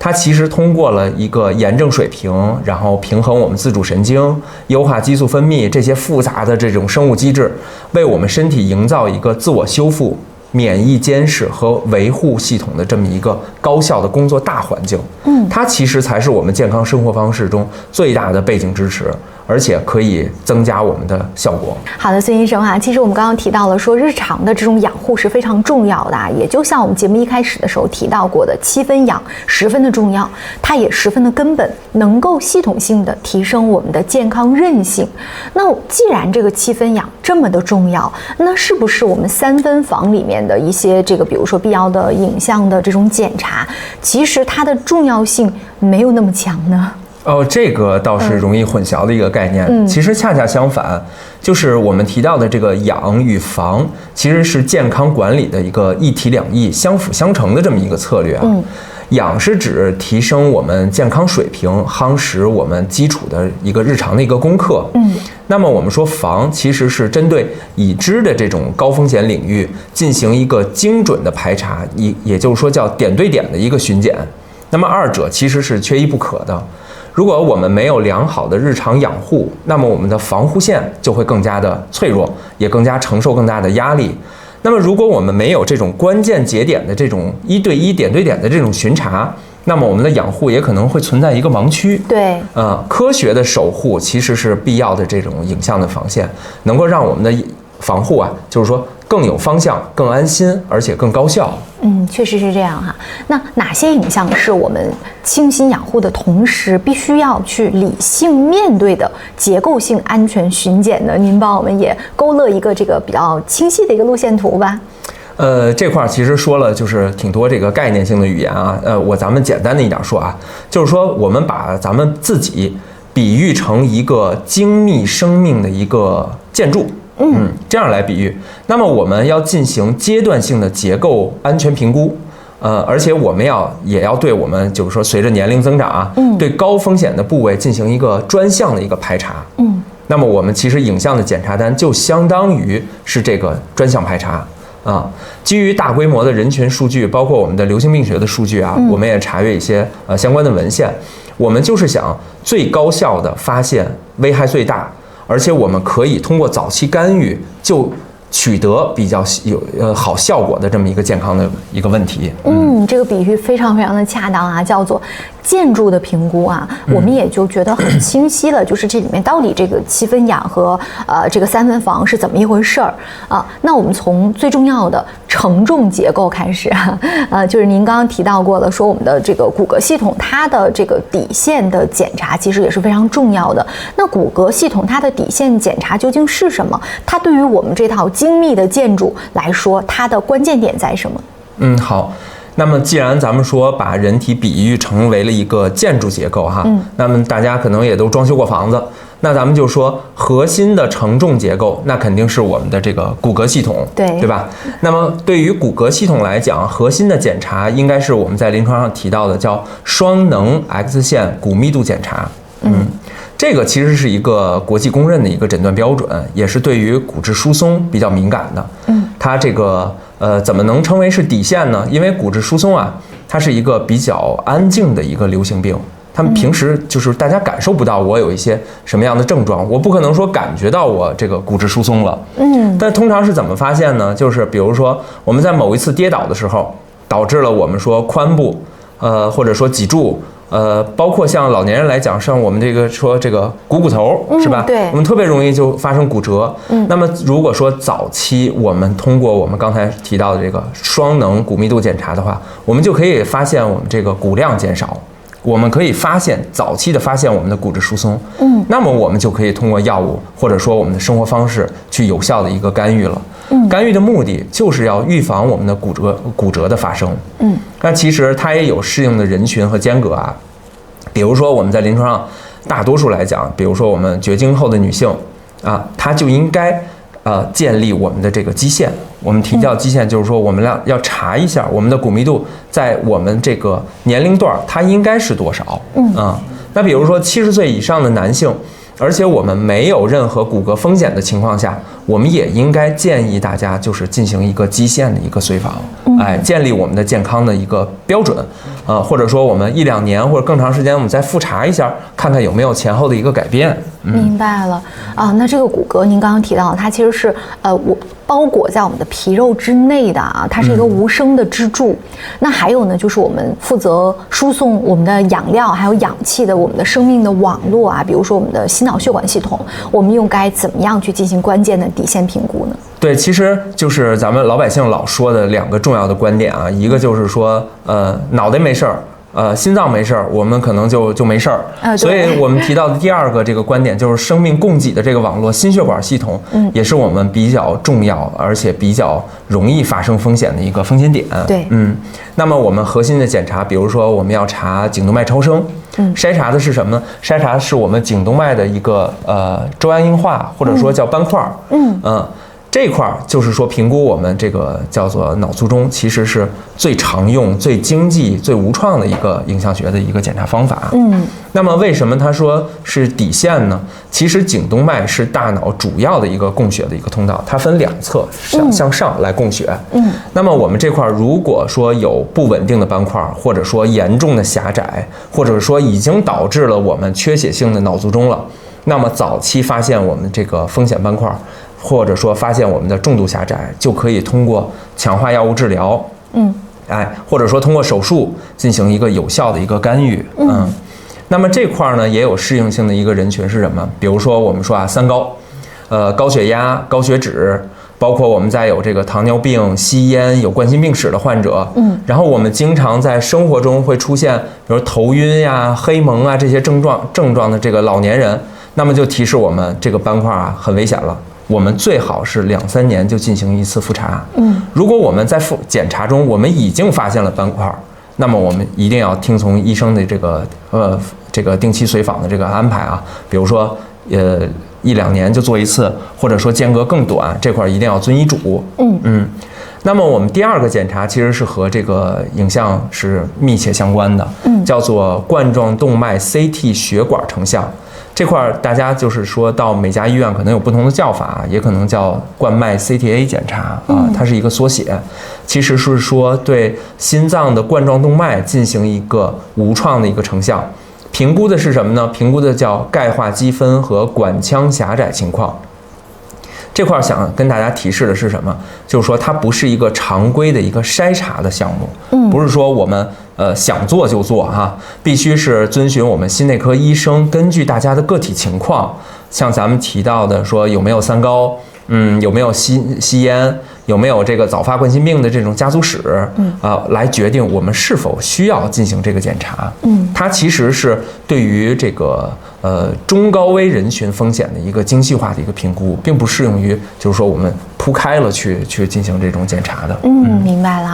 它其實通過了一個炎症水平，然後平衡我們自主神經、優化激素分泌這些複雜的這種生物機制，為我們身體營造一個自我修復、免疫監視和維護系統的這麼一個高效的工作大環境。它其實才是我們健康生活方式中最大的背景支持，而且可以增加我们的效果。好的，孙医生啊，其实我们刚刚提到了说日常的这种养护是非常重要的啊，也就像我们节目一開始的時候提到過的，7分養10分的重要，它也10分的根本，能夠系統性的提升我們的健康韌性。那既然這個7分養這麼的重要，那是不是我們3分房裡面的一些這個比如說必要的影像的這種檢查，其實它的重要性沒有那麼強呢？這個倒是容易混淆的一個概念。其實恰恰相反，就是我們提到的這個養與防，其實是健康管理的一個一體兩翼、相輔相成的這麼一個策略啊。養是指提升我們健康水平，夯實我們基礎的一個日常的一個功課。那麼我們說防其實是針對已知的這種高風險領域進行一個精準的排查，也就是說叫點對點的一個巡檢。那麼二者其實是缺一不可的。如果我們沒有良好的日常養護，那麼我們的防護線就會更加的脆弱，也更加承受更大的壓力。那麼如果我們沒有這種關鍵節點的這種1對1點對點的這種巡查，那麼我們的養護也可能會存在一個盲區。對，科學的守護其實是必要的這種影像的防線，能夠讓我們的防護啊，就是說更有方向、更安心，而且更高效。確實是這樣哈。那哪些影像是我們精心養護的同時，必須要去理性面對的結構性安全巡檢呢？您幫我們也勾勒一個這個比較清晰的一個路線圖吧。這塊其實說了就是挺多這個概念性的語言啊。咱們簡單的一點說啊，就是說我們把咱們自己比喻成一個精密生命的一個建築。這樣來比喻，那麼我們要進行階段性的結構安全評估，而且我們也要對我們就是說隨着年齡增長啊，對高風險的部位進行一個專項的一個排查。那麼我們其實影像的檢查單就相當於是這個專項排查啊，基於大規模的人群數據，包括我們的流行病學的數據啊，我們也查閱一些相關的文獻，我們就是想最高效的發現危害最大，而且我們可以通過早期干預就取得比較好效果的這麼一個健康的一個問題。這個比喻非常非常的恰當啊，叫做建築的評估啊，我們也就覺得很清晰了，就是這裡面到底這個7分養和這個3分防是怎麼一回事兒啊？那我們從最重要的承重結構開始啊，就是您剛剛提到過了，說我們的這個骨骼系統它的這個底線的檢查其實也是非常重要的。那骨骼系統它的底線檢查究竟是什麼？它對於我們這套精密的建築來說，它的關鍵點在什麼？好。那麼既然咱們說把人體比喻成為了一個建築結構哈，那麼大家可能也都裝修過房子，那咱們就說核心的承重結構，那肯定是我們的這個骨骼系統，對吧？那麼對於骨骼系統來講，核心的檢查應該是我們在臨床上提到的叫雙能 X 線骨密度檢查。這個其實是一個國際公認的一個診斷標準，也是對於骨質疏鬆比較敏感的。它這個怎麼能稱為是底線呢？因為骨質疏鬆啊，它是一個比較安靜的一個流行病，他們平時就是大家感受不到我有一些什麼樣的症狀，我不可能說感覺到我這個骨質疏鬆了。但通常是怎麼發現呢？就是比如說我們在某一次跌倒的時候，導致了我們說髖部，或者說脊柱。包括像老年人來講，像我們這個說這個股頭是吧？對，我們特別容易就發生骨折。那麼如果說早期我們通過我們剛才提到的這個雙能骨密度檢查的話，我們就可以發現我們這個骨量減少，我們可以早期的發現我們的骨質疏鬆。那麼我們就可以通過藥物或者說我们的生活方式去有效的一個干預了。干預的目的就是要預防我們的骨折的發生。那其實它也有適應的人群和間隔啊。比如說我們在臨床上大多數來講，比如說我們绝經後的女性啊，她就應該建立我們的這個基線。我們提到基線就是說我們要查一下我們的骨密度在我們這個年齡段它應該是多少。那比如說70歲以上的男性，而且我們沒有任何骨骼風險的情況下，我們也應該建議大家就是進行一個基線的一個隨訪。建立我們的健康的一個標準，或者說我們1-2年或者更長時間，我們再複查一下，看看有沒有前後的一個改變。明白了啊，那这个骨骼您刚刚提到，它其實是我包裹在我們的皮肉之內的啊，它是一個無聲的支柱。那還有呢，就是我們負責輸送我們的養料還有氧氣的我們的生命的網絡啊，比如說我們的心腦血管系統，我們又該怎麼樣去進行關鍵的底線評估呢？對，其實就是咱們老百姓老說的2個重要的觀點啊，一個就是說，腦袋沒事兒，心臟沒事兒，我們可能就沒事兒。所以我們提到的第2個這個觀點就是生命供給的這個網絡，心血管系統，也是我們比較重要而且比較容易發生風險的一個風險點。對，那麼我們核心的檢查，比如說我們要查頸動脈超聲，篩查的是什麼呢？篩查是我們頸動脈的一個粥樣硬化，或者說叫斑塊。這塊就是說評估我們這個叫做腦卒中，其實是最常用、最經濟、最無創的一個影像學的一個檢查方法。那麼為什麼他說是底線呢？其實頸動脈是大腦主要的一個供血的一個通道，它分2側向上來供血。那麼我們這塊如果說有不穩定的斑塊，或者說嚴重的狹窄，或者說已經導致了我們缺血性的腦卒中了，那麼早期發現我們這個風險斑塊，或者說發現我們的重度狹窄，就可以通過強化藥物治療，或者說通過手術進行一個有效的一個干預。那麼這塊呢也有適應性的一個人群是什麼？比如說我們說啊，3高，高血壓、高血脂，包括我們在有這個糖尿病、吸菸、有冠心病史的患者。然後我們經常在生活中會出現，比如頭暈呀、黑蒙啊這些症狀的這個老年人，那麼就提示我們這個斑塊啊很危險了。我們最好是2-3年就進行一次複查。如果我們在檢查中我們已經發現了斑塊，那麼我們一定要聽從醫生的這個定期隨訪的這個安排啊。比如說1-2年就做一次，或者說間隔更短，這塊一定要遵醫囑。那麼我們第2個檢查其實是和這個影像是密切相關的，叫做冠狀動脈 CT 血管成像。這塊大家就是說到每家醫院可能有不同的叫法，也可能叫冠脈 CTA 檢查啊，它是一個縮寫，其實是說對心臟的冠狀動脈進行一個無創的一個成像，評估的是什麼呢？評估的叫鈣化積分和管腔狹窄情況。這塊想跟大家提示的是什麼？就是說它不是一個常規的一個篩查的項目，不是說我們想做就做哈，必須是遵循我們心內科醫生根據大家的個體情況，像咱們提到的說有沒有3高，有沒有吸煙，有沒有這個早發冠心病的這種家族史，來決定我們是否需要進行這個檢查。它其實是對於這個中高危人群風險的一個精細化的一個評估，並不適用於就是說我們鋪開了去進行這種檢查的。明白了。